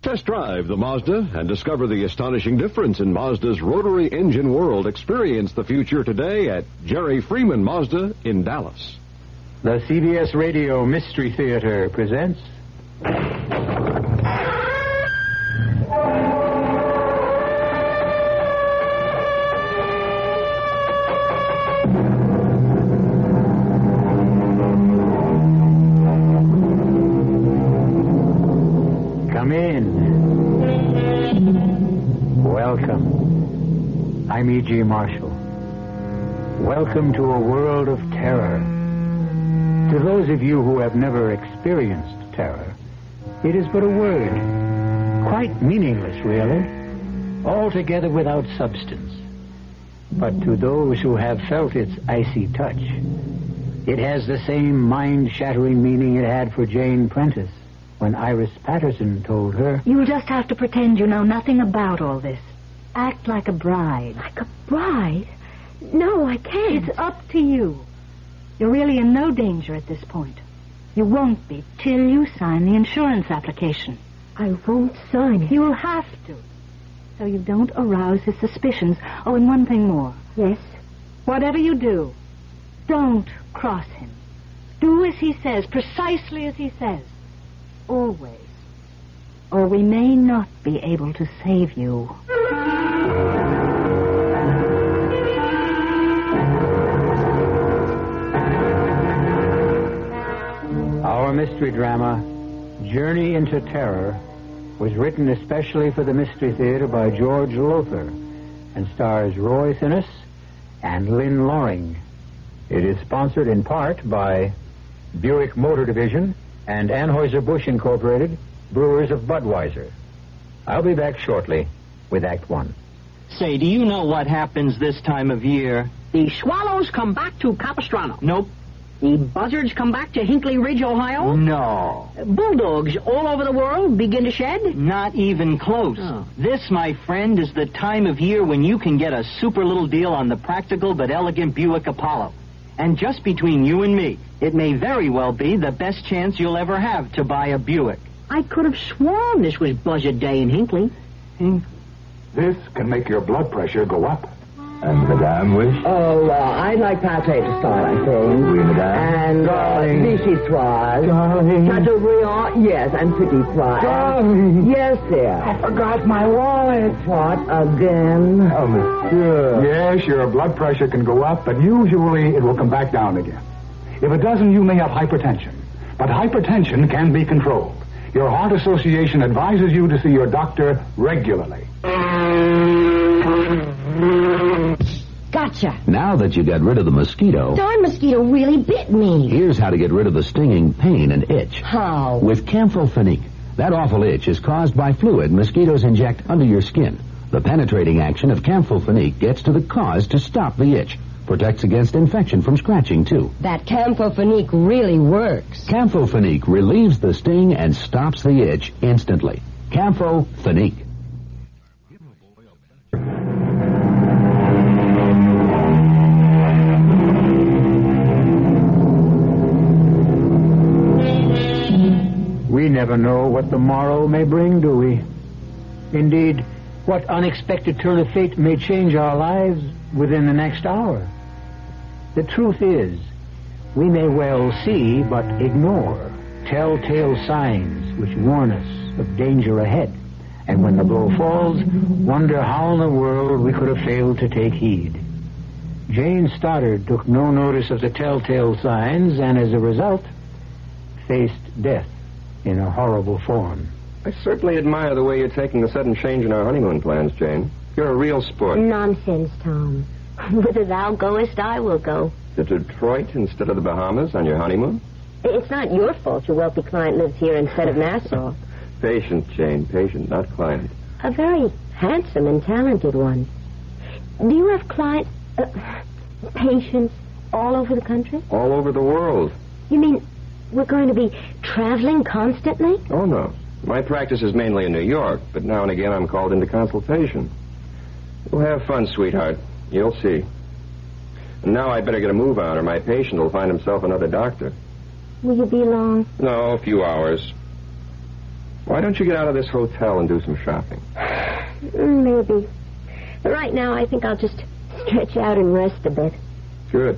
Test drive the Mazda and discover the astonishing difference in Mazda's rotary engine world. Experience the future today at Jerry Freeman Mazda in Dallas. The CBS Radio Mystery Theater presents... Come in. Welcome. I'm E.G. Marshall. Welcome to a world of terror. To those of you who have never experienced terror, it is but a word, quite meaningless, really, altogether without substance. But to those who have felt its icy touch, it has the same mind-shattering meaning it had for Jane Prentice when Iris Patterson told her... You'll just have to pretend you know nothing about all this. Act like a bride. Like a bride? No, I can't. It's up to you. You're really in no danger at this point. You won't be till you sign the insurance application. I won't sign it. You'll have to, so you don't arouse his suspicions. Oh, and one thing more. Yes? Whatever you do, don't cross him. Do as he says, precisely as he says. Always. Or we may not be able to save you. Our mystery drama, Journey into Terror, was written especially for the Mystery Theater by George Lothar and stars Roy Thinnis and Lynn Loring. It is sponsored in part by Buick Motor Division and Anheuser-Busch Incorporated, brewers of Budweiser. I'll be back shortly with Act One. Say, do you know what happens this time of year? The swallows come back to Capistrano. Nope. The buzzards come back to Hinckley Ridge, Ohio. No. Bulldogs all over the world begin to shed. Not even close. Oh. This, my friend, is the time of year when you can get a super little deal on the practical but elegant Buick Apollo. And just between you and me, it may very well be the best chance you'll ever have to buy a Buick. I could have sworn this was Buzzard Day in Hinckley. This can make your blood pressure go up. And Madame wish? Oh, I'd like pate to start, I think. Oui, Madame. And, vichyssoise. Darling. Chateaubriand, yes, and petit pois. Darling. Yes, dear. I forgot my wallet. What, again? Oh, monsieur. Yes, your blood pressure can go up, but usually it will come back down again. If it doesn't, you may have hypertension. But hypertension can be controlled. Your Heart Association advises you to see your doctor regularly. Gotcha. Now that you got rid of the mosquito, Darn mosquito really bit me. here's how to get rid of the stinging pain and itch. How? With Camphofenique. That awful itch is caused by fluid mosquitoes inject under your skin. The penetrating action of Camphofenique gets to the cause to stop the itch. Protects against infection from scratching, too. That Camphofenique really works. Camphofenique relieves the sting and stops the itch instantly. Camphofenique. We never know what the morrow may bring, do we? Indeed, what unexpected turn of fate may change our lives within the next hour. The truth is, we may well see but ignore telltale signs which warn us of danger ahead. And when the blow falls, wonder how in the world we could have failed to take heed. Jane Stoddard took no notice of the telltale signs and as a result faced death in a horrible form. I certainly admire the way you're taking the sudden change in our honeymoon plans, Jane. You're a real sport. Nonsense, Tom. Whither thou goest, I will go. To Detroit instead of the Bahamas on your honeymoon? It's not your fault your wealthy client lives here instead of Nassau. Patient, Jane, patient, not client. A very handsome and talented one. Do you have patients all over the country? All over the world. You mean we're going to be traveling constantly? Oh, no. My practice is mainly in New York, but now and again I'm called into consultation. We'll have fun, sweetheart. You'll see. And now I'd better get a move on, or my patient will find himself another doctor. Will you be long? No, a few hours. Why don't you get out of this hotel and do some shopping? Maybe. But right now, I think I'll just stretch out and rest a bit. Good.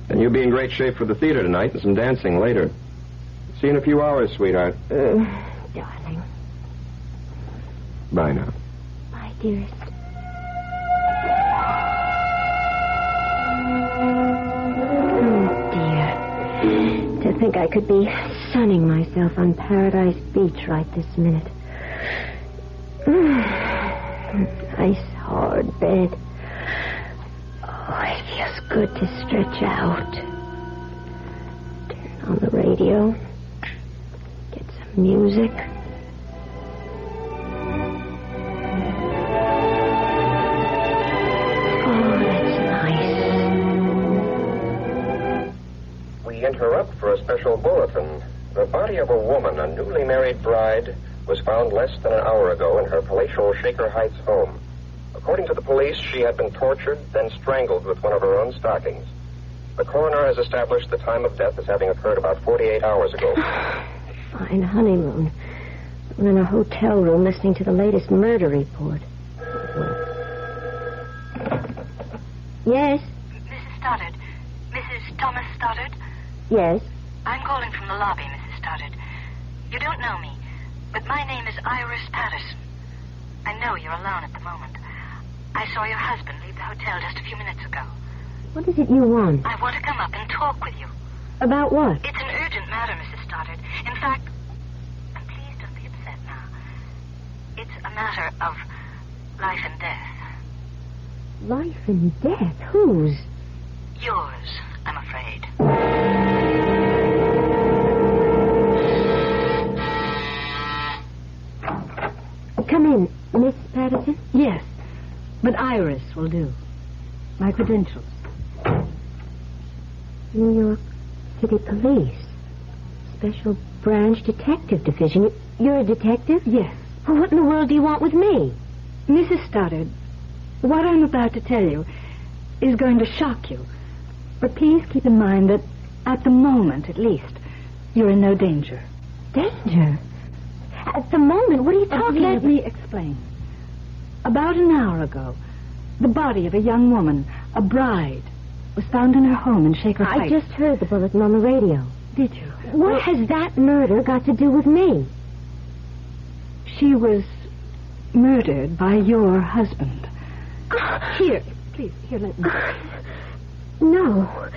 Then you'll be in great shape for the theater tonight and some dancing later. See you in a few hours, sweetheart. Darling. Bye now. Bye, dearest. Oh, dear. To think I could be sunning myself on Paradise Beach right this minute. Nice, hard bed. Oh, it feels good to stretch out. Turn on the radio. Get some music. Oh, that's nice. We interrupt for a special bulletin. The body of a woman, a newly married bride, was found less than an hour ago in her palatial Shaker Heights home. According to the police, she had been tortured, then strangled with one of her own stockings. The coroner has established the time of death as having occurred about 48 hours ago. Fine honeymoon. I'm in a hotel room listening to the latest murder report. Yes? Mrs. Stoddard. Mrs. Thomas Stoddard? Yes? I'm calling from the lobby, Mrs. Stoddard. You don't know me, but my name is Iris Patterson. I know you're alone at the moment. I saw your husband leave the hotel just a few minutes ago. What is it you want? I want to come up and talk with you. About what? It's an urgent matter, Mrs. Stoddard. In fact, and please don't be upset now. It's a matter of life and death. Life and death? Whose? Yours, I'm afraid. Come in, Miss Patterson. Yes, but Iris will do. My credentials. New York City Police. Special Branch Detective Division. You're a detective? Yes. Well, what in the world do you want with me? Mrs. Stoddard, what I'm about to tell you is going to shock you. But please keep in mind that at the moment, at least, you're in no danger. Danger? At the moment? What are you talking about? Let me explain. About an hour ago, the body of a young woman, a bride, was found in her home in Shaker Heights. I just heard the bulletin on the radio. Did you? What has that murder got to do with me? She was murdered by your husband. Here, please, here, let me. No.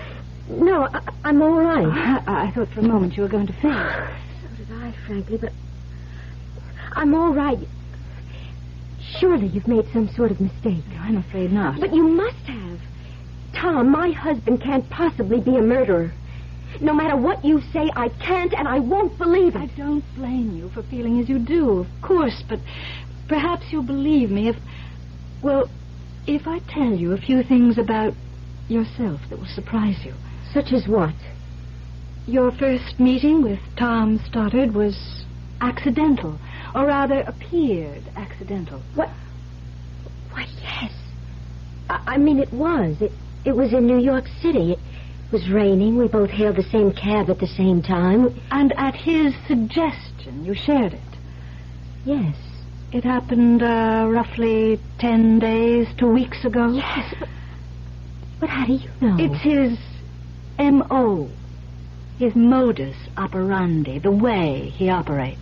No, I'm all right. I thought for a moment you were going to faint. So did I, frankly, but I'm all right. Surely you've made some sort of mistake. No, I'm afraid not. But you must have. Tom, my husband can't possibly be a murderer. No matter what you say, I can't and I won't believe it. I don't blame you for feeling as you do, of course, but perhaps you'll believe me if I tell you a few things about yourself that will surprise you. Such as what? Your first meeting with Tom Stoddard was accidental, or rather appeared accidental. What? Why, yes. I mean, it was. It was in New York City. It was raining. We both hailed the same cab at the same time. And at his suggestion, you shared it. Yes. It happened roughly 10 days, 2 weeks ago. Yes, but how do you know? It's his M.O., his modus operandi, the way he operates.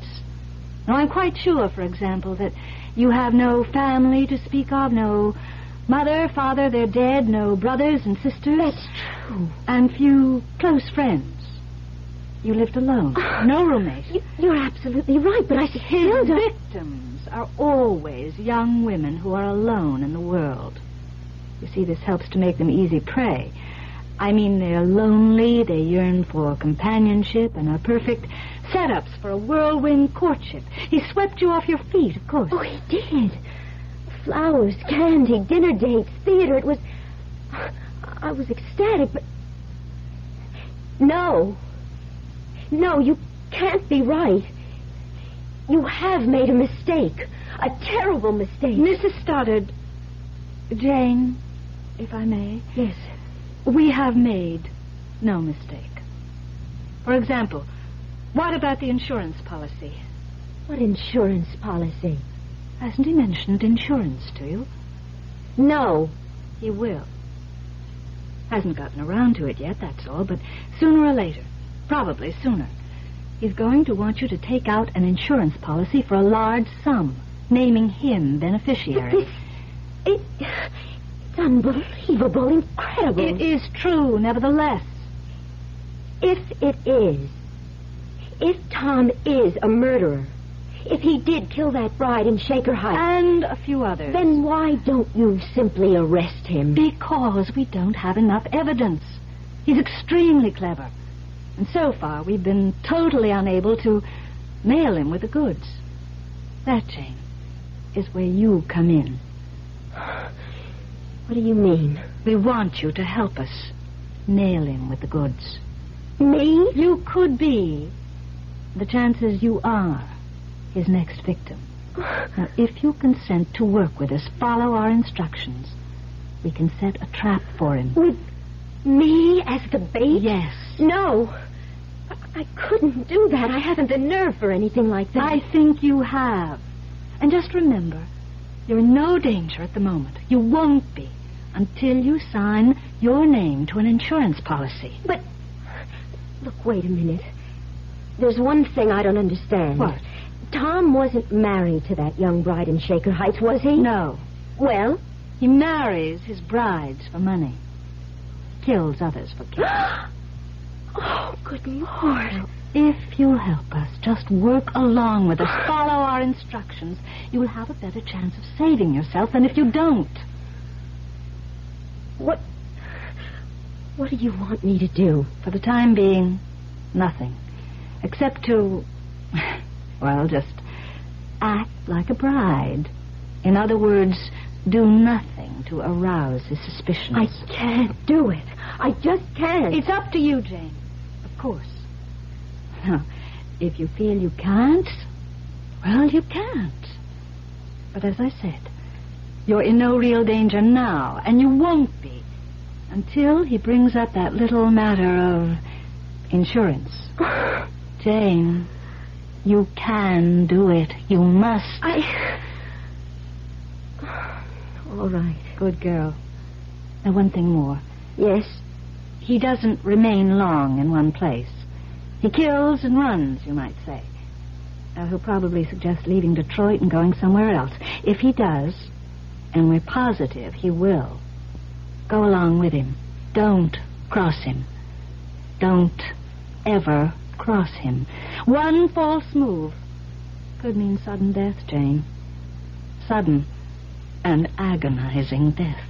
Now, I'm quite sure, for example, that you have no family to speak of, no mother, father, they're dead, no brothers and sisters. That's true. And few close friends. You lived alone. No roommate. You're absolutely right, but His victims are always young women who are alone in the world. You see, this helps to make them easy prey. I mean, they're lonely, they yearn for companionship, and are perfect setups for a whirlwind courtship. He swept you off your feet, of course. Oh, he did. Flowers, candy, dinner dates, theater. It was... I was ecstatic, but... No, you can't be right. You have made a mistake. A terrible mistake. Mrs. Stoddard, Jane, if I may. Yes. We have made no mistake. For example, what about the insurance policy? What insurance policy? Hasn't he mentioned insurance to you? No. He will. Hasn't gotten around to it yet, that's all, but sooner or later, probably sooner, he's going to want you to take out an insurance policy for a large sum, naming him beneficiary. It's unbelievable, incredible. It is true, nevertheless. If it is, if Tom is a murderer, if he did kill that bride in Shaker Heights... And a few others. Then why don't you simply arrest him? Because we don't have enough evidence. He's extremely clever. And so far, we've been totally unable to nail him with the goods. That, Jane, is where you come in. What do you mean? We want you to help us nail him with the goods. Me? You could be. The chances you are his next victim. Now, if you consent to work with us, follow our instructions, we can set a trap for him. With me as the bait? Yes. No. I couldn't do that. I haven't the nerve for anything like that. I think you have. And just remember, you're in no danger at the moment. You won't be until you sign your name to an insurance policy. But, look, wait a minute. There's one thing I don't understand. What? Tom wasn't married to that young bride in Shaker Heights, was he? No. Well? He marries his brides for money. Kills others for kills. Oh, good Lord. If you'll help us, just work along with us, follow our instructions, you will have a better chance of saving yourself than if you don't. What do you want me to do? For the time being, nothing. Except to, well, just act like a bride. In other words, do nothing to arouse his suspicions. I can't do it. I just can't. It's up to you, Jane. Of course. Now, if you feel you can't, well, you can't. But as I said, you're in no real danger now, and you won't be until he brings up that little matter of insurance. Jane, you can do it. You must. All right. Good girl. Now, one thing more. Yes? He doesn't remain long in one place. He kills and runs, you might say. He'll probably suggest leaving Detroit and going somewhere else. If he does, and we're positive he will, go along with him. Don't cross him. Don't ever cross him. One false move could mean sudden death, Jane. Sudden and agonizing death.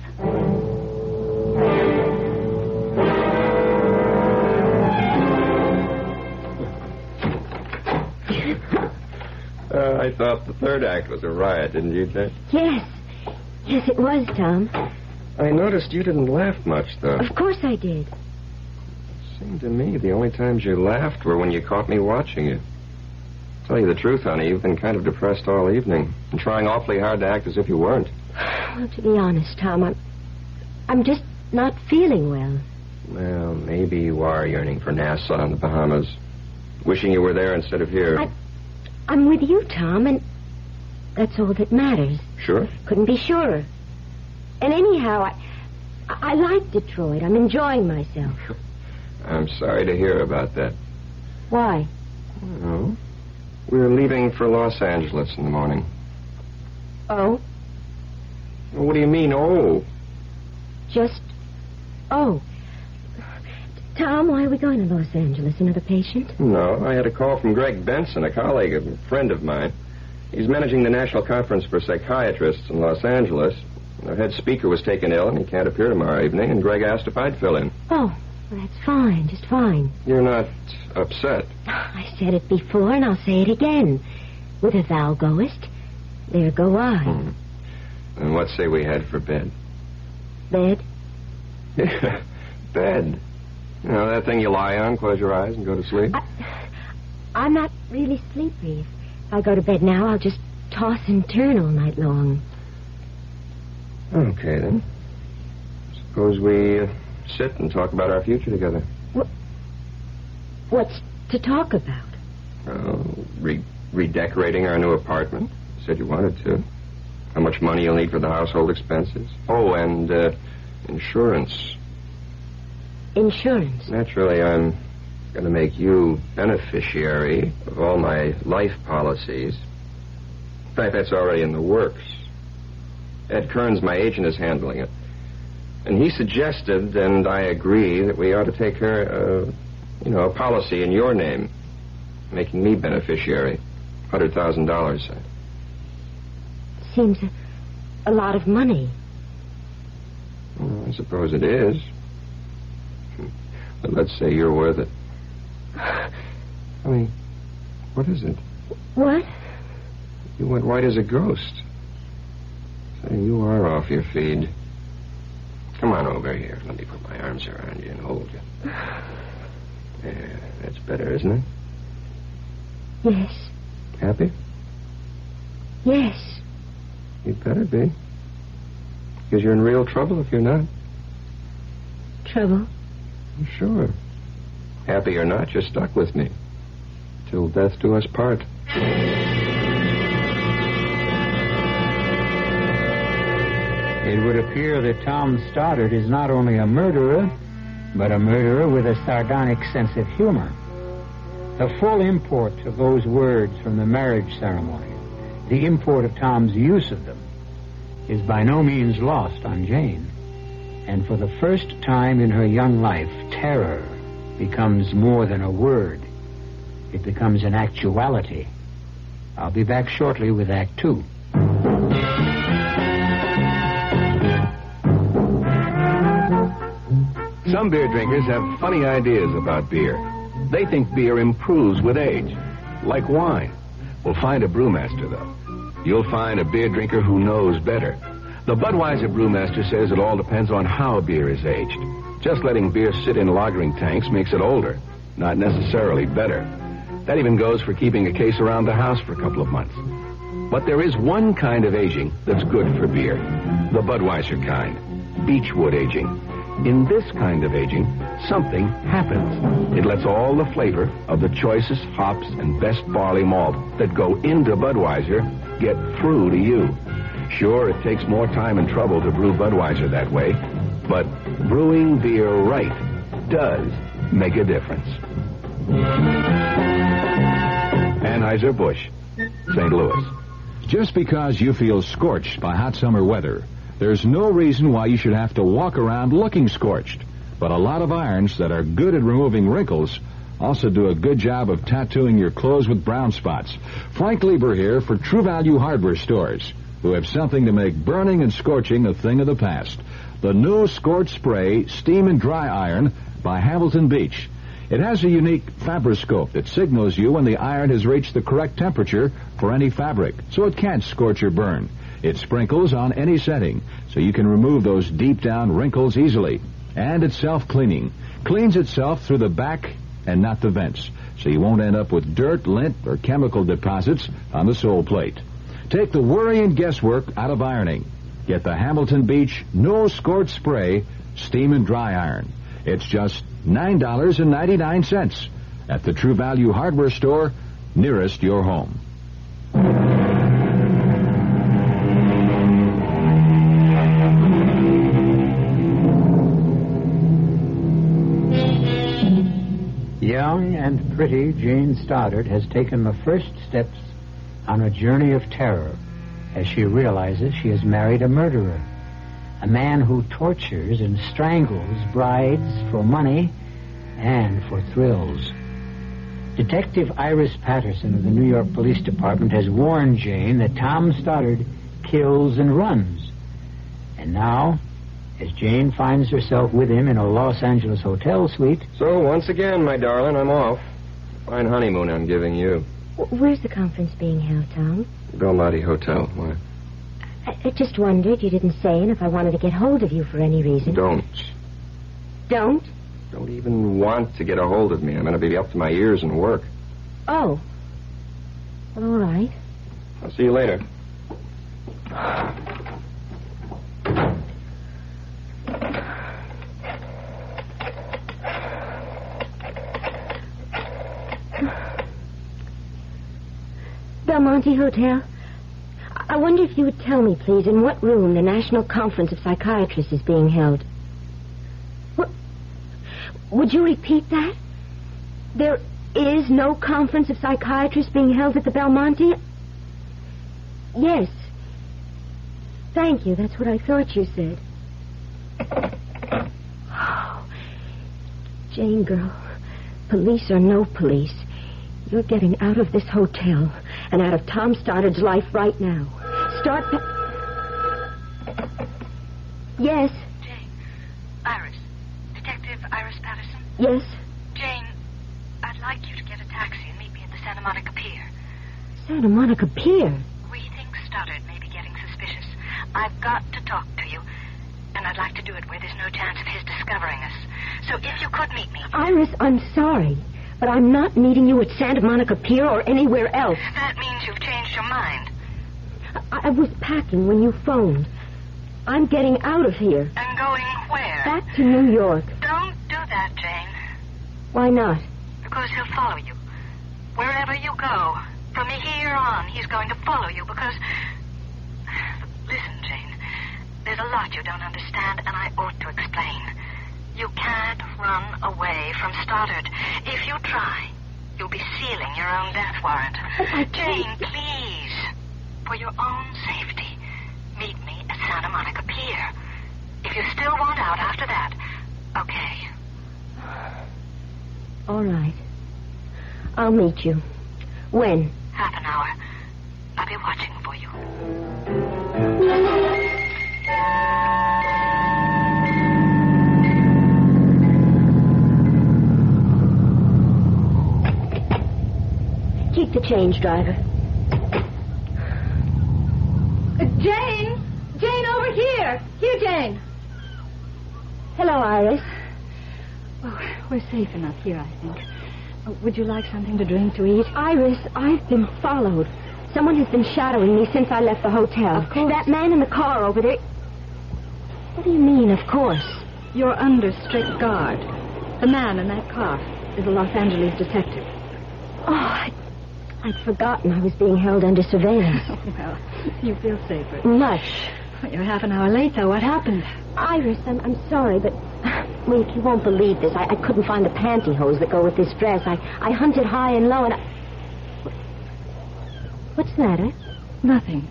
I thought the third act was a riot, didn't you, Jane? Yes. Yes, it was, Tom. I noticed you didn't laugh much, though. Of course I did. It seemed to me the only times you laughed were when you caught me watching you. To tell you the truth, honey, you've been kind of depressed all evening and trying awfully hard to act as if you weren't. Well, to be honest, Tom, I'm just not feeling well. Well, maybe you are yearning for Nassau and the Bahamas. Wishing you were there instead of here. I'm with you, Tom, and that's all that matters. Sure? Couldn't be surer. And anyhow, I like Detroit. I'm enjoying myself. I'm sorry to hear about that. Why? Oh, we're leaving for Los Angeles in the morning. Oh? Well, what do you mean, oh? Just, oh. Tom, why are we going to Los Angeles? Another patient? No, I had a call from Greg Benson, a colleague, a friend of mine. He's managing the National Conference for Psychiatrists in Los Angeles. Our head speaker was taken ill, and he can't appear tomorrow evening, and Greg asked if I'd fill in. Oh, well, that's fine, just fine. You're not upset? I said it before, and I'll say it again. Whither thou goest, there go I. And what say we head for bed? Bed? Yeah, bed. You know, that thing you lie on, close your eyes, and go to sleep? I'm not really sleepy. If I go to bed now, I'll just toss and turn all night long. Okay, then. Suppose we sit and talk about our future together. What's to talk about? Oh, redecorating our new apartment. You said you wanted to. How much money you'll need for the household expenses. Oh, and insurance. Insurance? Naturally, I'm going to make you beneficiary of all my life policies. In fact, that's already in the works. Ed Kearns, my agent, is handling it. And he suggested, and I agree, that we ought to take a policy in your name, making me beneficiary. $100,000, say. Seems a lot of money. Well, I suppose it is. But let's say you're worth it. I mean, what is it? What? You went white as a ghost. Say, you are off your feed. Come on over here. Let me put my arms around you and hold you. Yeah, that's better, isn't it? Yes. Happy? Yes. You'd better be. Because you're in real trouble if you're not. Trouble? Sure. Happy or not, you're stuck with me. Till death do us part. It would appear that Tom Stoddard is not only a murderer, but a murderer with a sardonic sense of humor. The full import of those words from the marriage ceremony, the import of Tom's use of them, is by no means lost on Jane. And for the first time in her young life, terror becomes more than a word. It becomes an actuality. I'll be back shortly with Act 2. Some beer drinkers have funny ideas about beer. They think beer improves with age, like wine. Well, find a brewmaster, though. You'll find a beer drinker who knows better. The Budweiser brewmaster says it all depends on how beer is aged. Just letting beer sit in lagering tanks makes it older, not necessarily better. That even goes for keeping a case around the house for a couple of months. But there is one kind of aging that's good for beer, the Budweiser kind, beechwood aging. In this kind of aging, something happens. It lets all the flavor of the choicest hops and best barley malt that go into Budweiser get through to you. Sure, it takes more time and trouble to brew Budweiser that way, but brewing beer right does make a difference. Anheuser-Busch, St. Louis. Just because you feel scorched by hot summer weather, there's no reason why you should have to walk around looking scorched. But a lot of irons that are good at removing wrinkles also do a good job of tattooing your clothes with brown spots. Frank Lieber here for True Value Hardware Stores, who have something to make burning and scorching a thing of the past. The new Scorch Spray Steam and Dry Iron by Hamilton Beach. It has a unique fabroscope that signals you when the iron has reached the correct temperature for any fabric, so it can't scorch or burn. It sprinkles on any setting, so you can remove those deep-down wrinkles easily. And it's self-cleaning. Cleans itself through the back and not the vents, so you won't end up with dirt, lint, or chemical deposits on the sole plate. Take the worry and guesswork out of ironing. Get the Hamilton Beach No Scorch Spray Steam and Dry Iron. It's just $9.99 at the True Value Hardware Store nearest your home. Young and pretty Jane Stoddard has taken the first steps on a journey of terror as she realizes she has married a murderer, a man who tortures and strangles brides for money and for thrills. Detective Iris Patterson of the New York Police Department has warned Jane that Tom Stoddard kills and runs. And now, as Jane finds herself with him in a Los Angeles hotel suite... So, once again, my darling, I'm off. Fine honeymoon I'm giving you. Where's the conference being held, Tom? Belmonte Hotel. Why? I just wondered. You didn't say, and if I wanted to get hold of you for any reason. Don't. Don't? Don't even want to get a hold of me. I'm going to be up to my ears in work. Oh. Well, all right. I'll see you later. Belmonte Hotel? I wonder if you would tell me, please, in what room the National Conference of Psychiatrists is being held. What? Would you repeat that? There is no conference of psychiatrists being held at the Belmonte? Yes. Thank you. That's what I thought you said. Oh, Jane, girl, police or no police, you're getting out of this hotel and out of Tom Stoddard's life right now. Yes? Jane. Iris. Detective Iris Patterson? Yes? Jane, I'd like you to get a taxi and meet me at the Santa Monica Pier. Santa Monica Pier? We think Stoddard may be getting suspicious. I've got to talk to you, and I'd like to do it where there's no chance of his discovering us. So if you could meet me... Iris, I'm sorry, but I'm not meeting you at Santa Monica Pier or anywhere else. That means you've changed your mind. I was packing when you phoned. I'm getting out of here. And going where? Back to New York. Don't do that, Jane. Why not? Because he'll follow you. Wherever you go, from here on, he's going to follow you because... Listen, Jane, there's a lot you don't understand, and I ought to explain. You can't run away from Stoddard. If you try, you'll be sealing your own death warrant. Jane, please, for your own safety, meet me at Santa Monica Pier. If you still want out after that, okay. All right. I'll meet you. When? Half an hour. I'll be watching for you. Keep the change, driver. Jane! Jane, over here! Here, Jane! Hello, Iris. Oh, we're safe enough here, I think. Would you like something to drink, to eat? Iris, I've been followed. Someone has been shadowing me since I left the hotel. Of course. That man in the car over there... What do you mean, of course? You're under strict guard. The man in that car is a Los Angeles detective. Oh, I'd forgotten I was being held under surveillance. Well, you feel safer. Much. You're half an hour late, though. What happened? Iris, I'm sorry, but... Well, you won't believe this. I couldn't find the pantyhose that go with this dress. I hunted high and low, and What's the matter? Nothing.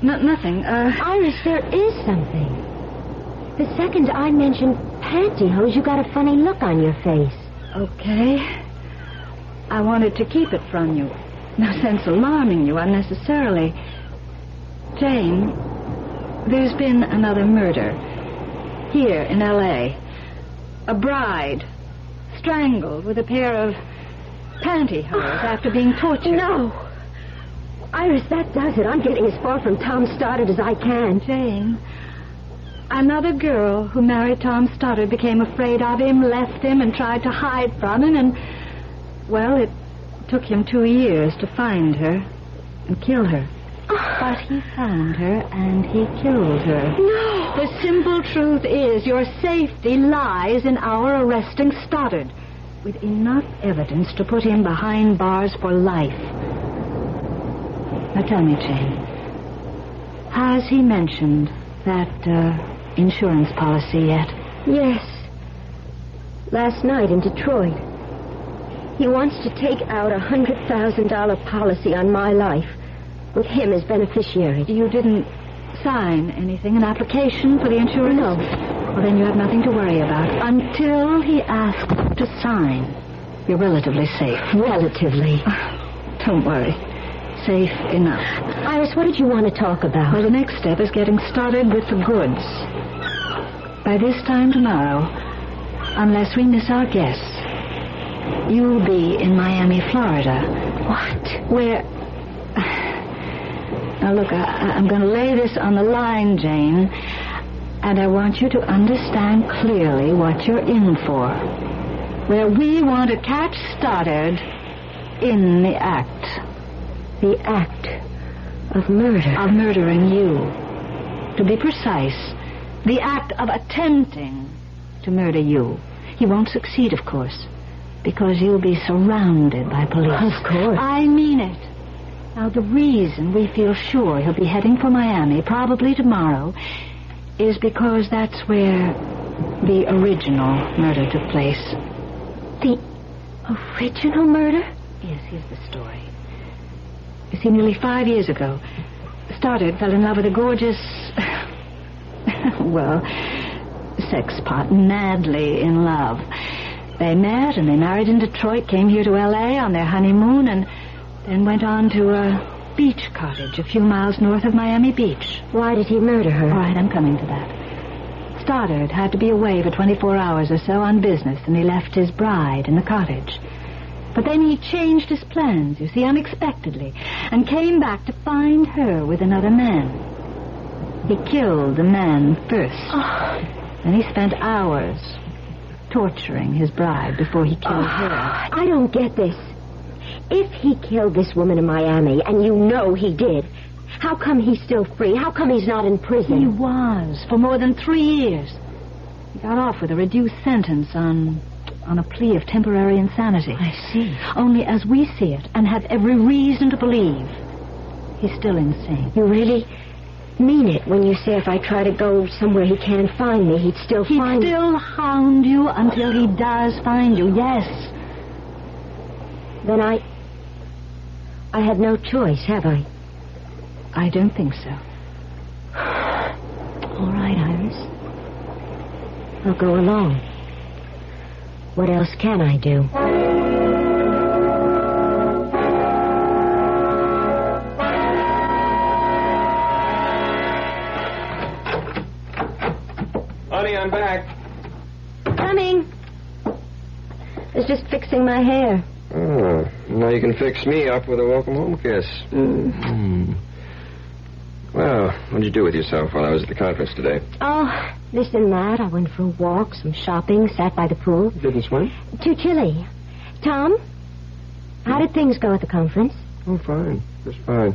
Nothing. Iris, there is something. The second I mentioned pantyhose, you got a funny look on your face. Okay. I wanted to keep it from you. No sense alarming you unnecessarily. Jane, there's been another murder. Here in L.A. A bride strangled with a pair of pantyhose after being tortured. No. Iris, that does it. I'm getting as far from Tom Stoddard as I can. Jane, another girl who married Tom Stoddard became afraid of him, left him, and tried to hide from him, and... Well, it took him 2 years to find her and kill her. But he found her and he killed her. No! The simple truth is your safety lies in our arresting Stoddard with enough evidence to put him behind bars for life. Now tell me, Jane, has he mentioned that insurance policy yet? Yes. Last night in Detroit. He wants to take out a $100,000 policy on my life with him as beneficiary. You didn't sign anything, an application for the insurance? No. Well, then you have nothing to worry about. Until he asks to sign, you're relatively safe. Relatively. Don't worry. Safe enough. Iris, what did you want to talk about? Well, the next step is getting started with the goods. By this time tomorrow, unless we miss our guests, you'll be in Miami, Florida. What? Where... Now, look, I'm going to lay this on the line, Jane, and I want you to understand clearly what you're in for. Where we want to catch Stoddard in the act. The act of murder. Of murdering you. To be precise, the act of attempting to murder you. He won't succeed, of course, because you'll be surrounded by police. Of course. I mean it. Now, the reason we feel sure he'll be heading for Miami, probably tomorrow, is because that's where the original murder took place. The original murder? Yes, here's the story. You see, nearly 5 years ago, Stoddard fell in love with a gorgeous, sex pot, madly in love. They met and they married in Detroit, came here to L.A. on their honeymoon, and then went on to a beach cottage a few miles north of Miami Beach. Why did he murder her? All right, I'm coming to that. Stoddard had to be away for 24 hours or so on business, and he left his bride in the cottage. But then he changed his plans, you see, unexpectedly, and came back to find her with another man. He killed the man first. And he spent hours torturing his bride before he killed her. I don't get this. If he killed this woman in Miami, and you know he did, how come he's still free? How come he's not in prison? He was, for more than 3 years. He got off with a reduced sentence on a plea of temporary insanity. I see. Only as we see it, and have every reason to believe, he's still insane. You really mean it when you say if I try to go somewhere he can't find me, he'd still find me? He'd still hound you until he does find you, yes. Then I had no choice, have I? I don't think so. All right, Iris. I'll go along. What else can I do? Honey, I'm back. Coming. I was just fixing my hair. Oh, now you can fix me up with a welcome home kiss. Well, what did you do with yourself while I was at the conference today? Oh, this and that. I went for a walk, some shopping, sat by the pool. Didn't swim? Too chilly. Tom, how did things go at the conference? Oh, fine. Just fine.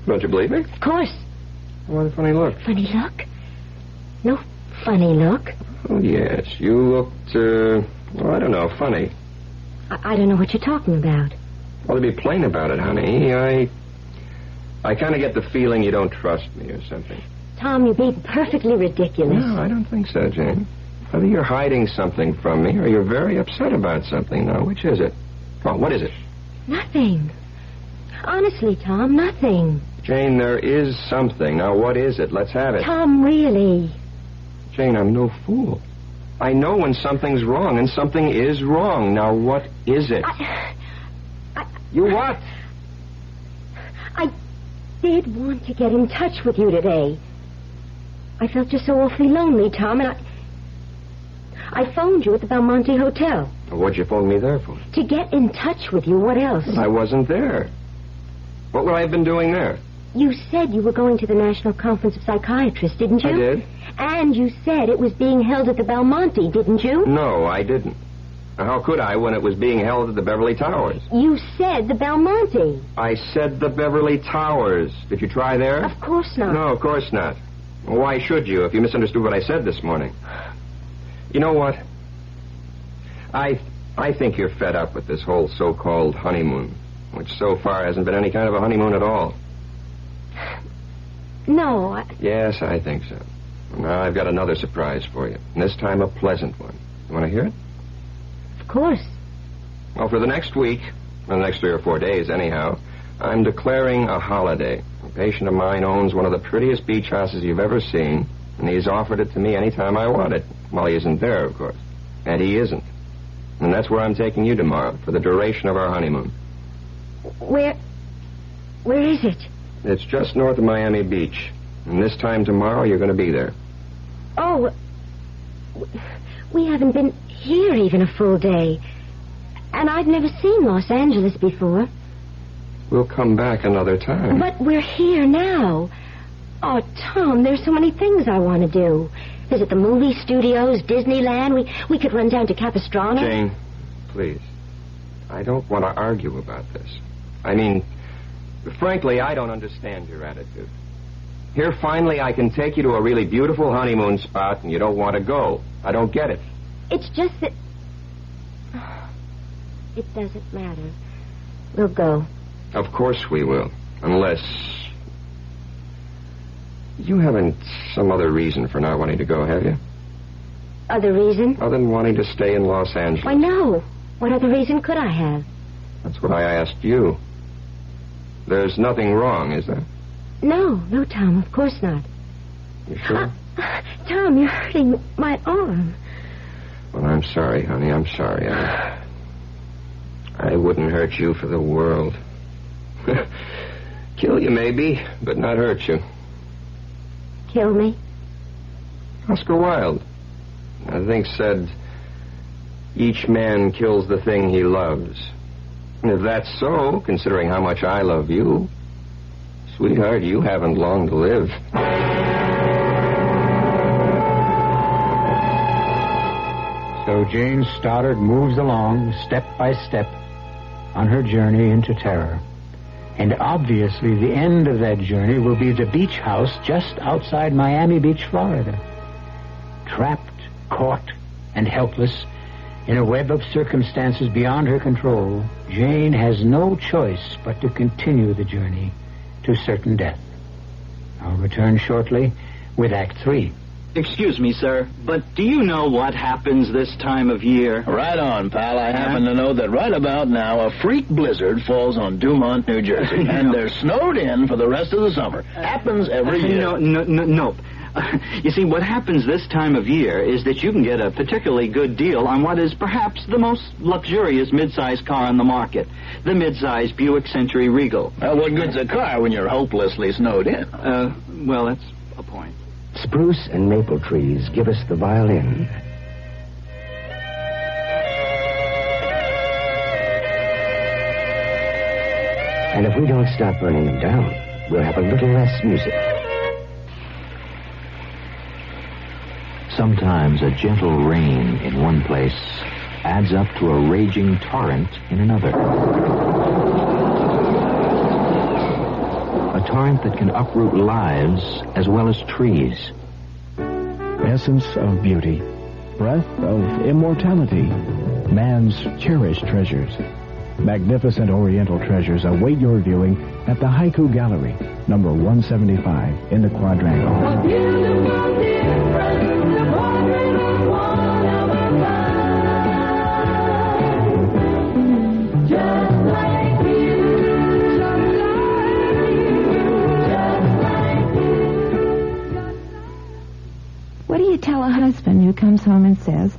Don't you believe me? Of course. Why the funny look? Funny look? No funny look. Oh, yes. You looked, I don't know, funny. I don't know what you're talking about. Well, to be plain about it, honey, I kind of get the feeling you don't trust me or something. Tom, you're being perfectly ridiculous. No, I don't think so, Jane. Either you're hiding something from me or you're very upset about something. Now, which is it? Well, what is it? Nothing. Honestly, Tom, nothing. Jane, there is something. Now, what is it? Let's have it. Tom, really. Jane, I'm no fool. I know when something's wrong, and something is wrong. Now, what is it? You what? I did want to get in touch with you today. I felt just so awfully lonely, Tom, and I phoned you at the Belmonte Hotel. What'd you phone me there for? To get in touch with you. What else? I wasn't there. What would I have been doing there? You said you were going to the National Conference of Psychiatrists, didn't you? I did. And you said it was being held at the Belmonte, didn't you? No, I didn't. How could I when it was being held at the Beverly Towers? You said the Belmonte. I said the Beverly Towers. Did you try there? Of course not. No, of course not. Well, why should you if you misunderstood what I said this morning? You know what? I think you're fed up with this whole so-called honeymoon, which so far hasn't been any kind of a honeymoon at all. No, Yes, I think so. Now I've got another surprise for you, and this time a pleasant one. You want to hear it? Of course. Well, for the next week, or the next 3 or 4 days anyhow, I'm declaring a holiday. A patient of mine owns one of the prettiest beach houses you've ever seen, and he's offered it to me any time I want it. Well, he isn't there, of course. And he isn't. And that's where I'm taking you tomorrow, for the duration of our honeymoon. Where is it? It's just north of Miami Beach. And this time tomorrow, you're going to be there. Oh, we haven't been here even a full day. And I've never seen Los Angeles before. We'll come back another time. But we're here now. Oh, Tom, there's so many things I want to do. Visit the movie studios, Disneyland. We could run down to Capistrano. Jane, please. I don't want to argue about this. I mean, frankly, I don't understand your attitude. Here, finally, I can take you to a really beautiful honeymoon spot, and you don't want to go. I don't get it. It's just that... It doesn't matter. We'll go. Of course we will. Unless... You haven't some other reason for not wanting to go, have you? Other reason? Other than wanting to stay in Los Angeles. Why, no. What other reason could I have? That's what I asked you. There's nothing wrong, is there? No, Tom, of course not. You sure? Tom, you're hurting my arm. Well, I'm sorry, honey. I'm sorry. I wouldn't hurt you for the world. Kill you, maybe, but not hurt you. Kill me? Oscar Wilde, I think, said, each man kills the thing he loves. And if that's so, considering how much I love you, sweetheart, you haven't long to live. So Jane Stoddard moves along, step by step, on her journey into terror. And obviously the end of that journey will be the beach house just outside Miami Beach, Florida. Trapped, caught, and helpless in a web of circumstances beyond her control, Jane has no choice but to continue the journey to certain death. I'll return shortly with Act 3. Excuse me, sir, but do you know what happens this time of year? Right on, pal. I happen to know that right about now a freak blizzard falls on Dumont, New Jersey, and they're snowed in for the rest of the summer. Happens every year. Nope. You see, what happens this time of year is that you can get a particularly good deal on what is perhaps the most luxurious mid-size car on the market, the mid-size Buick Century Regal. Well, what good's a car when you're hopelessly snowed in? Well, that's a point. Spruce and maple trees give us the violin. And if we don't stop burning them down, we'll have a little less music. Sometimes a gentle rain in one place adds up to a raging torrent in another. A torrent that can uproot lives as well as trees. Essence of beauty, breath of immortality, man's cherished treasures. Magnificent Oriental treasures await your viewing at the Haiku Gallery, number 175 in the Quadrangle. What do you tell a husband who comes home and says,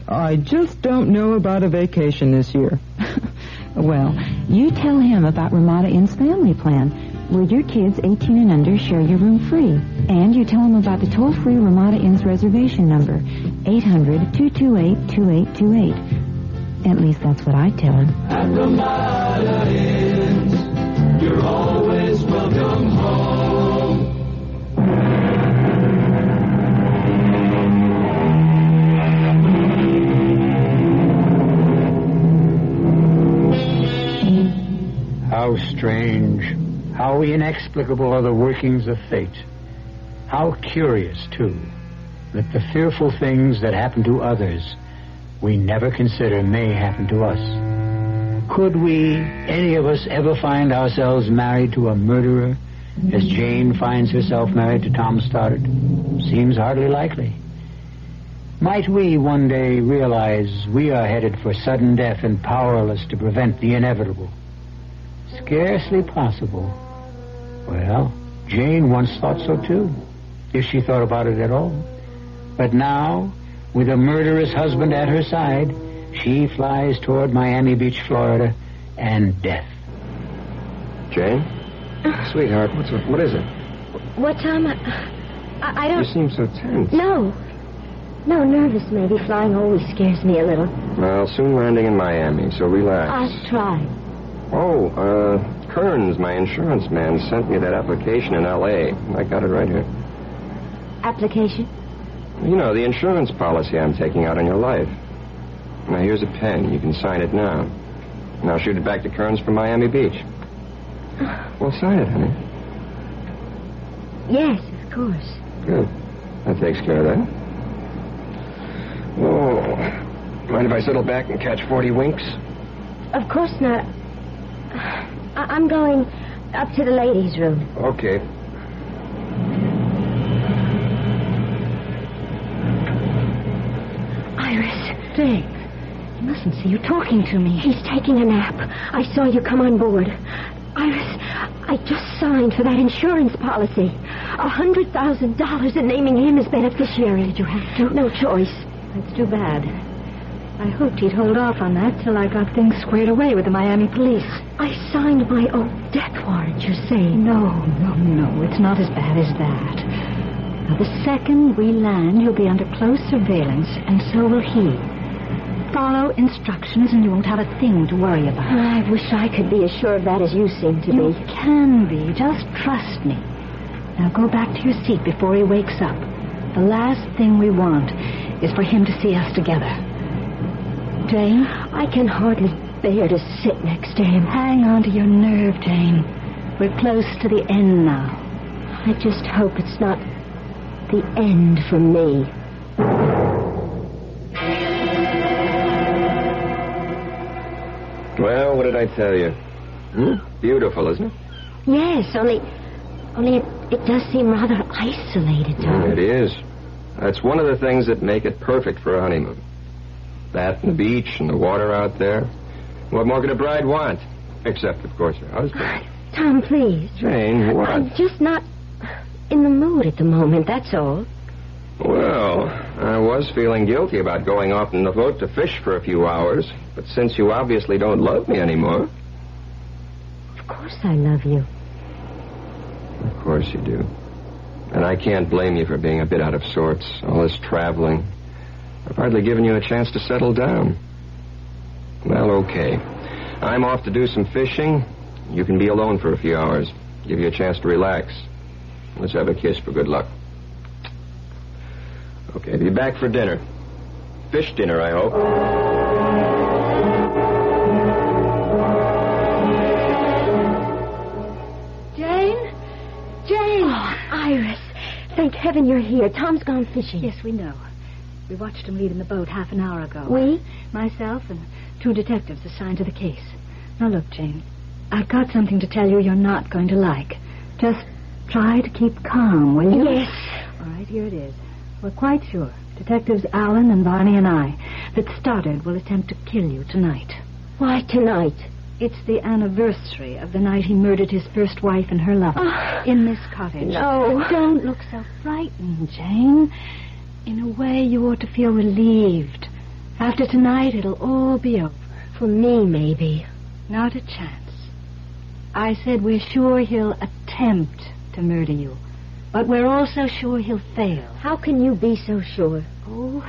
"I just don't know about a vacation this year"? Well, you tell him about Ramada Inn's family plan, where your kids 18 and under share your room free. And you tell him about the toll-free Ramada Inn's reservation number, 800-228-2828. At least that's what I tell him. At Ramada Inns, you're always welcome home. How strange, how inexplicable are the workings of fate. How curious, too, that the fearful things that happen to others we never consider may happen to us. Could we, any of us, ever find ourselves married to a murderer, as Jane finds herself married to Tom Stoddard? Seems hardly likely. Might we one day realize we are headed for sudden death and powerless to prevent the inevitable? Scarcely possible. Well, Jane once thought so too, if she thought about it at all. But now, with a murderous husband at her side, she flies toward Miami Beach, Florida, and death. Jane? Sweetheart, what is it? What, Tom? I don't... You seem so tense. No, nervous maybe. Flying always scares me a little. Well, soon landing in Miami, so relax. I'll try. Oh, Kearns, my insurance man, sent me that application in L.A. I got it right here. Application? You know, the insurance policy I'm taking out on your life. Now, here's a pen. You can sign it now. And I'll shoot it back to Kearns from Miami Beach. Well, sign it, honey. Yes, of course. Good. That takes care of that. Oh, mind if I settle back and catch 40 winks? Of course not. I'm going up to the ladies' room. Okay. Iris. Jane, he mustn't see you talking to me. He's taking a nap. I saw you come on board. Iris, I just signed for that insurance policy. $100,000 and naming him as beneficiary. Did you have to? No choice. That's too bad. I hoped he'd hold off on that till I got things squared away with the Miami police. I signed my own death warrant, you're saying? No. It's not as bad as that. Now, the second we land, you'll be under close surveillance, and so will he. Follow instructions, and you won't have a thing to worry about. I wish I could be as sure of that as you seem to be. You can be. Just trust me. Now, go back to your seat before he wakes up. The last thing we want is for him to see us together. Jane? I can hardly bear to sit next to him. Hang on to your nerve, Jane. We're close to the end now. I just hope it's not the end for me. Well, what did I tell you? Beautiful, isn't it? Yes, only it does seem rather isolated, Tom. It is. That's one of the things that make it perfect for a honeymoon. That and the beach and the water out there. What more could a bride want? Except, of course, her husband. Tom, please. Jane, what? I'm just not in the mood at the moment, that's all. Well, I was feeling guilty about going off in the boat to fish for a few hours. But since you obviously don't love me anymore... Of course I love you. Of course you do. And I can't blame you for being a bit out of sorts. All this traveling. I've hardly given you a chance to settle down. Well, okay. I'm off to do some fishing. You can be alone for a few hours. Give you a chance to relax. Let's have a kiss for good luck. Okay, be back for dinner. Fish dinner, I hope. Jane! Oh, Iris. Thank heaven you're here. Tom's gone fishing. Yes, we know. We watched him leave in the boat half an hour ago. We? Myself and 2 detectives assigned to the case. Now, look, Jane. I've got something to tell you you're not going to like. Just try to keep calm, will you? Yes. All right, here it is. We're quite sure, Detectives Allen and Barney and I, that Stoddard will attempt to kill you tonight. Why tonight? It's the anniversary of the night he murdered his first wife and her lover in this cottage. No. Don't look so frightened, Jane. In a way, you ought to feel relieved. After tonight, it'll all be over. For me, maybe. Not a chance. I said we're sure he'll attempt to murder you. But we're also sure he'll fail. How can you be so sure? Oh,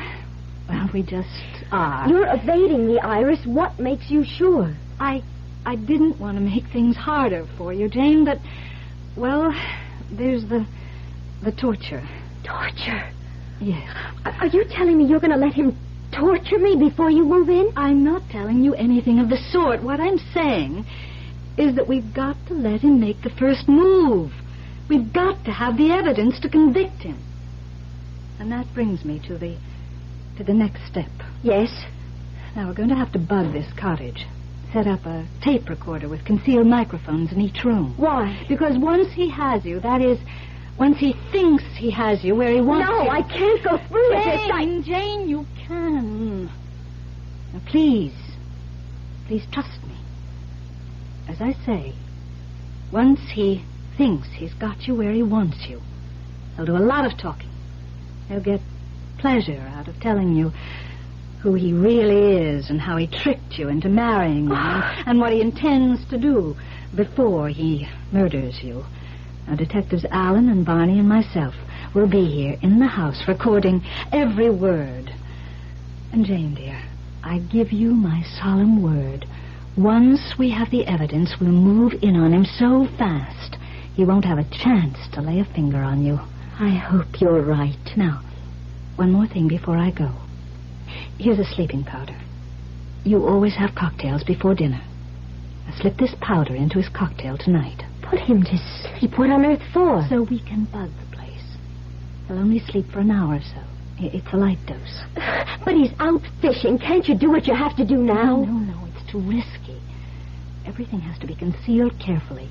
well, we just are. You're evading me, Iris. What makes you sure? I didn't want to make things harder for you, Jane, but, well, there's the torture. Torture? Yes. Are you telling me you're going to let him torture me before you move in? I'm not telling you anything of the sort. What I'm saying is that we've got to let him make the first move. We've got to have the evidence to convict him. And that brings me to the next step. Yes? Now, we're going to have to bug this cottage. Set up a tape recorder with concealed microphones in each room. Why? Because once he has you, that is, once he thinks he has you where he wants you... No, I can't go through with this. Jane, you can. Now, please trust me. As I say, once he thinks he's got you where he wants you, he'll do a lot of talking. He'll get pleasure out of telling you who he really is and how he tricked you into marrying him and what he intends to do before he murders you. Now, Detectives Allen and Barney and myself will be here in the house recording every word. And, Jane, dear, I give you my solemn word. Once we have the evidence, we'll move in on him so fast he won't have a chance to lay a finger on you. I hope you're right. Now, one more thing before I go. Here's a sleeping powder. You always have cocktails before dinner. Now, slip this powder into his cocktail tonight. Put him to sleep? What on earth for? So we can bug the place. He'll only sleep for an hour or so. It's a light dose. But he's out fishing. Can't you do what you have to do now? No, it's too risky. Everything has to be concealed carefully.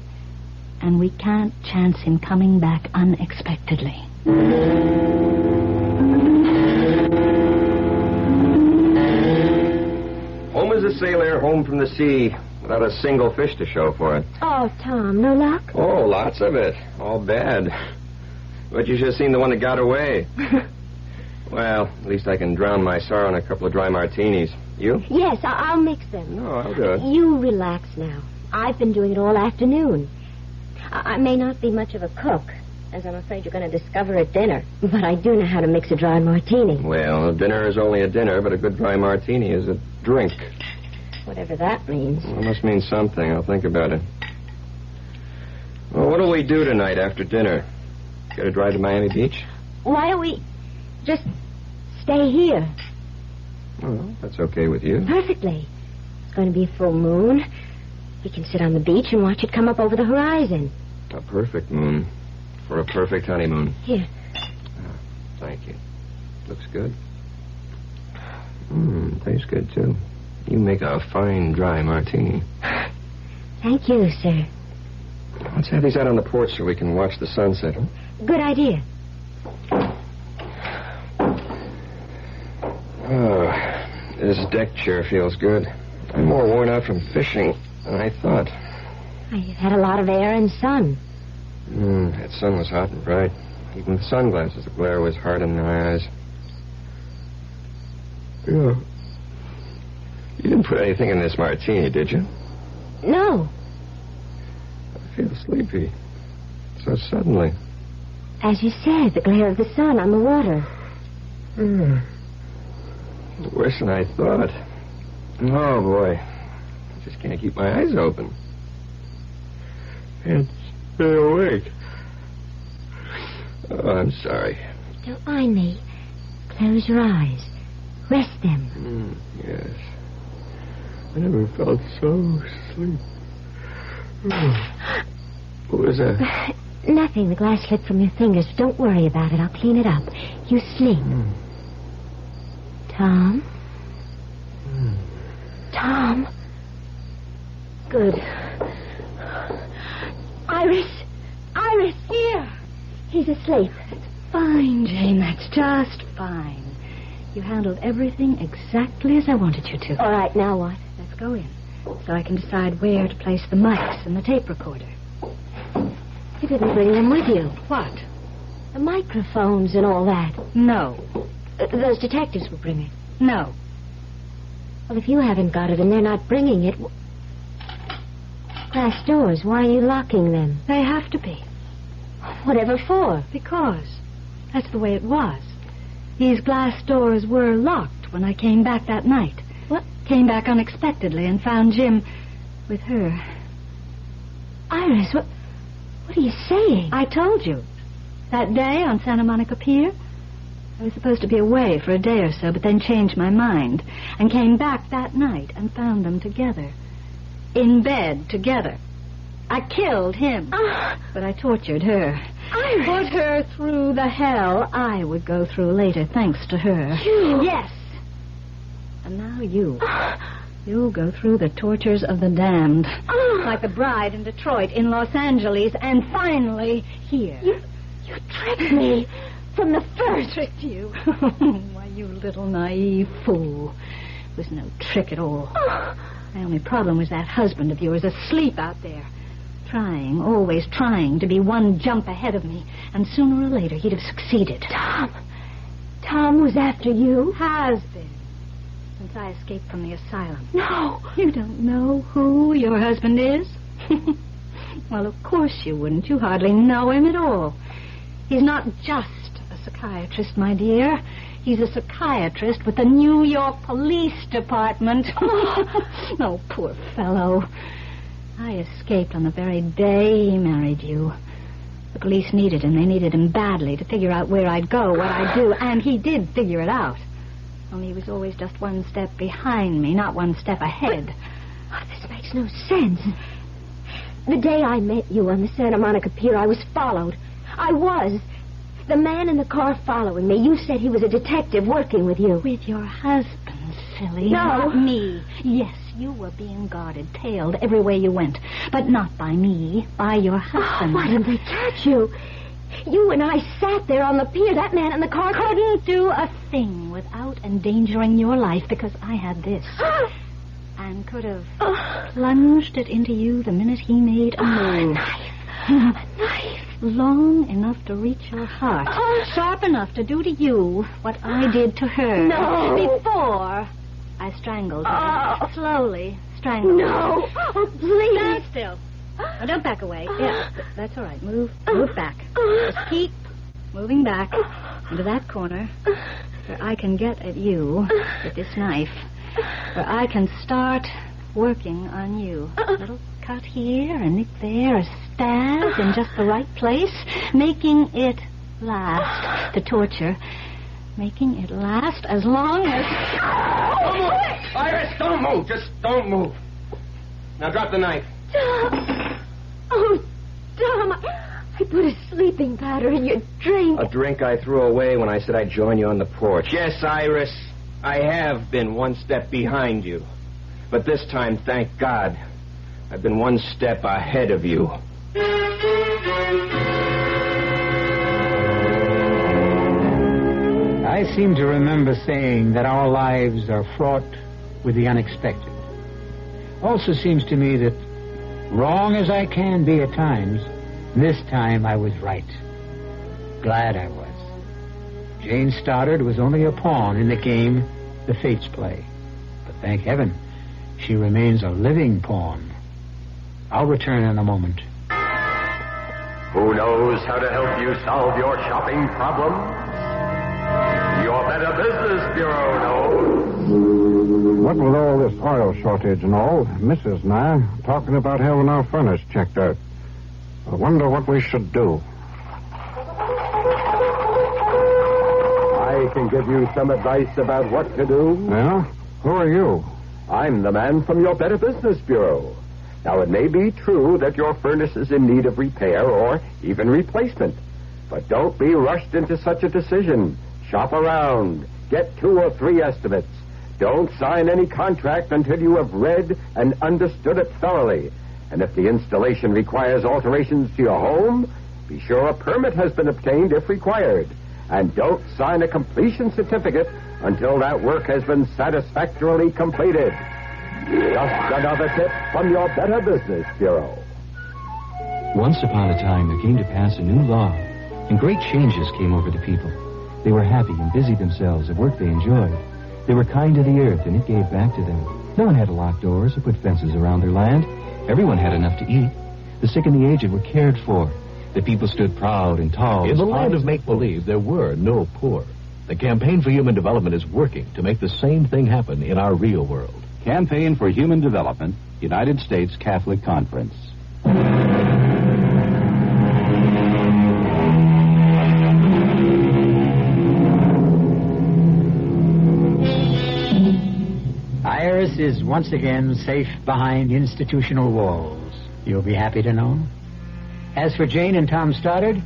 And we can't chance him coming back unexpectedly. Home as a sailor, home from the sea, without a single fish to show for it. Oh, Tom, no luck? Oh, lots of it. All bad. But you should have seen the one that got away. Well, at least I can drown my sorrow in a couple of dry martinis. You? Yes, I'll mix them. No, I'll do it. You relax now. I've been doing it all afternoon. I may not be much of a cook, as I'm afraid you're going to discover at dinner, but I do know how to mix a dry martini. Well, a dinner is only a dinner, but a good dry martini is a drink. Whatever that means. Well, it must mean something. I'll think about it. Well, what'll we do tonight after dinner? Get a drive to Miami Beach? Why don't we just stay here? Well, that's okay with you. Perfectly. It's going to be a full moon. We can sit on the beach and watch it come up over the horizon. A perfect moon for a perfect honeymoon. Here. Thank you. Looks good. Tastes good, too. You make a fine dry martini. Thank you, sir. Let's have these out on the porch so we can watch the sunset. Good idea. Oh, this deck chair feels good. I'm more worn out from fishing than I thought. You've had a lot of air and sun. That sun was hot and bright. Even with sunglasses, the glare was hard in my eyes. Yeah. You didn't put anything in this martini, did you? No. I feel sleepy. So suddenly. As you said, the glare of the sun on the water. Worse than I thought. Oh, boy. I just can't keep my eyes open. Can't stay awake. Oh, I'm sorry. Don't mind me. Close your eyes. Rest them. Yes. I never felt so asleep. What was that? Nothing. The glass slipped from your fingers. Don't worry about it. I'll clean it up. You sleep. Tom? Tom? Good. Iris, here. He's asleep. Fine, Jane. That's just fine. You handled everything exactly as I wanted you to. All right, now what? Let's go in, so I can decide where to place the mics and the tape recorder. You didn't bring them with you. What? The microphones and all that. No. Those detectives will bring it. No. Well, if you haven't got it and they're not bringing it... Glass doors, why are you locking them? They have to be. Whatever for? Because that's the way it was. These glass doors were locked when I came back that night. What? Came back unexpectedly and found Jim with her. Iris, what are you saying? I told you. That day on Santa Monica Pier, I was supposed to be away for a day or so, but then changed my mind and came back that night and found them together. In bed together. I killed him, but I tortured her. Iris. Put her through the hell I would go through later, thanks to her. You? Yes. And now you. You'll go through the tortures of the damned. Like the bride in Detroit, in Los Angeles, and finally here. You tricked me from the first. Tricked you? Why, you little naive fool. It was no trick at all. My only problem was that husband of yours asleep out there. Trying, always trying to be one jump ahead of me. And sooner or later he'd have succeeded. Tom was after you? Has been. Since I escaped from the asylum. No. You don't know who your husband is? Well, of course you wouldn't. You hardly know him at all. He's not just a psychiatrist, my dear. He's a psychiatrist with the New York Police Department. Oh, poor fellow. I escaped on the very day he married you. The police needed him. They needed him badly to figure out where I'd go, what I'd do, and he did figure it out. Only he was always just one step behind me, not one step ahead. But, this makes no sense. The day I met you on the Santa Monica Pier, I was followed. I was. The man in the car following me, you said he was a detective working with you. With your husband, silly. No. Not me. Yes, you were being guarded, tailed everywhere you went. But not by me, by your husband. Why didn't they catch you? You and I sat there on the pier. That man in the car couldn't do a thing without endangering your life because I had this. And could have plunged it into you the minute he made a move. A knife. Long enough to reach your heart. Sharp enough to do to you what I did to her. No. Before I strangled her. Slowly strangled her. No. Oh, please. Stand still. Now, don't back away. Yeah, that's all right. Move back. Just keep moving back into that corner where I can get at you with this knife. Where I can start working on you. A little cut here, a nick there, a stab in just the right place, making it last. The torture, making it last as long as... Don't move! Iris, don't move! Just don't move. Now drop the knife. Tom! Oh, Tom, I put a sleeping powder in your drink. A drink I threw away when I said I'd join you on the porch. Yes, Iris, I have been one step behind you. But this time, thank God, I've been one step ahead of you. I seem to remember saying that our lives are fraught with the unexpected. Also seems to me that, wrong as I can be at times, this time I was right. Glad I was. Jane Stoddard was only a pawn in the game the fates play. But thank heaven, she remains a living pawn. I'll return in a moment. Who knows how to help you solve your shopping problems? Your Better Business Bureau knows. What with all this oil shortage and all, Mrs. and I are talking about having our furnace checked out. I wonder what we should do. I can give you some advice about what to do. Yeah? Who are you? I'm the man from your Better Business Bureau. Now, it may be true that your furnace is in need of repair or even replacement. But don't be rushed into such a decision. Shop around. Get 2 or 3 estimates. Don't sign any contract until you have read and understood it thoroughly. And if the installation requires alterations to your home, be sure a permit has been obtained if required. And don't sign a completion certificate until that work has been satisfactorily completed. Just another tip from your Better Business Bureau. Once upon a time, there came to pass a new law, and great changes came over the people. They were happy and busied themselves at work they enjoyed. They were kind to the earth, and it gave back to them. No one had to lock doors or put fences around their land. Everyone had enough to eat. The sick and the aged were cared for. The people stood proud and tall. In the land of make-believe, there were no poor. The Campaign for Human Development is working to make the same thing happen in our real world. Campaign for Human Development, United States Catholic Conference. Iris is once again safe behind institutional walls. You'll be happy to know. As for Jane and Tom Stoddard,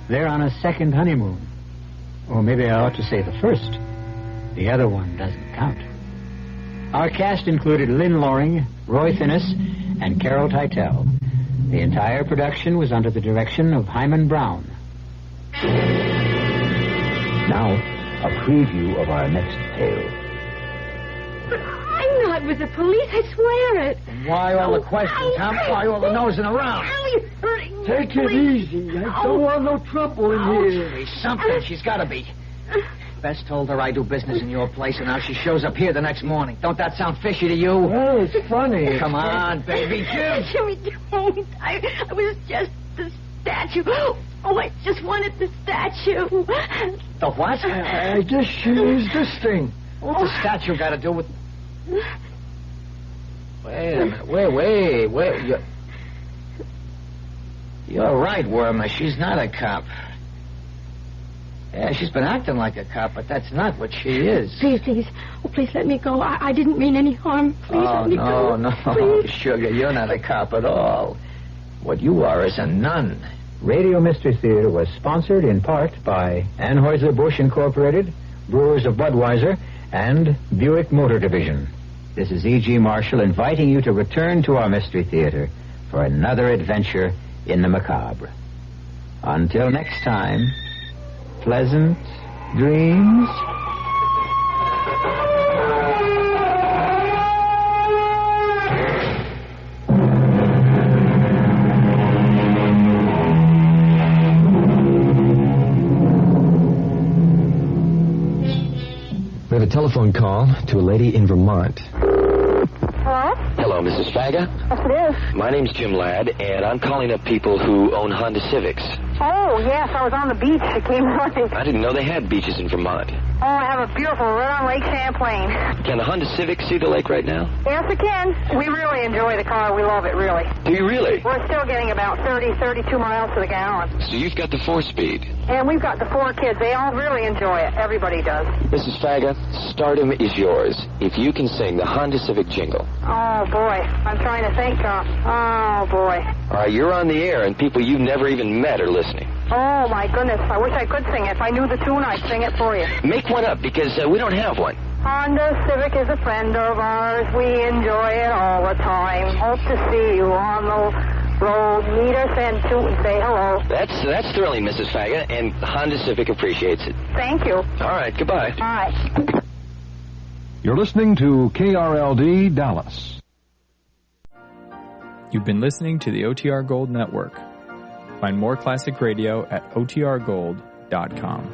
they're on a second honeymoon. Or maybe I ought to say the first. The other one doesn't count. Our cast included Lynn Loring, Roy Finnis, and Carol Teitel. The entire production was under the direction of Hyman Brown. Now, a preview of our next tale. I'm not with the police, I swear it. Why all the questions, Tom? Why all the nosing around? You're hurting me. Take it easy. I don't want no trouble in here. There's something. She's got to be. Bess told her I do business in your place, and now she shows up here the next morning. Don't that sound fishy to you? Well, it's funny. Come on, baby. Jimmy, don't. I was just the statue. Oh, I just wanted the statue. The what? I just used this thing. What's the statue got to do with... Wait a minute. Wait. You're right, Wormer. She's not a cop. Yeah, she's been acting like a cop, but that's not what she is. Please. Oh, please let me go. I didn't mean any harm. Please let me go. No, please. Sugar, you're not a cop at all. What you are is a nun. Radio Mystery Theater was sponsored in part by Anheuser-Busch Incorporated, Brewers of Budweiser, and Buick Motor Division. This is E.G. Marshall inviting you to return to our Mystery Theater for another adventure in the macabre. Until next time, pleasant dreams. We have a telephone call to a lady in Vermont. Hello? Hello, Mrs. Faga. Yes, it is. My name's Jim Ladd, and I'm calling up people who own Honda Civics. Oh, yes, I was on the beach. I came running. I didn't know they had beaches in Vermont. Oh, I have a beautiful right on Lake Champlain. Can the Honda Civic see the lake right now? Yes, it can. We really enjoy the car. We love it, really. Do you really? We're still getting about 32 miles to the gallon. So you've got the 4-speed. And we've got the 4 kids. They all really enjoy it. Everybody does. Mrs. Faga, stardom is yours if you can sing the Honda Civic jingle. Oh, boy. I'm trying to think, Tom. Oh, boy. All right, you're on the air, and people you've never even met are listening. Oh, my goodness. I wish I could sing it. If I knew the tune, I'd sing it for you. Make one up, because we don't have one. Honda Civic is a friend of ours. We enjoy it all the time. Hope to see you on the road. Meet us and toot and say hello. That's thrilling, Mrs. Faga, and Honda Civic appreciates it. Thank you. All right, goodbye. Bye. You're listening to KRLD Dallas. You've been listening to the OTR Gold Network. Find more classic radio at otrgold.com.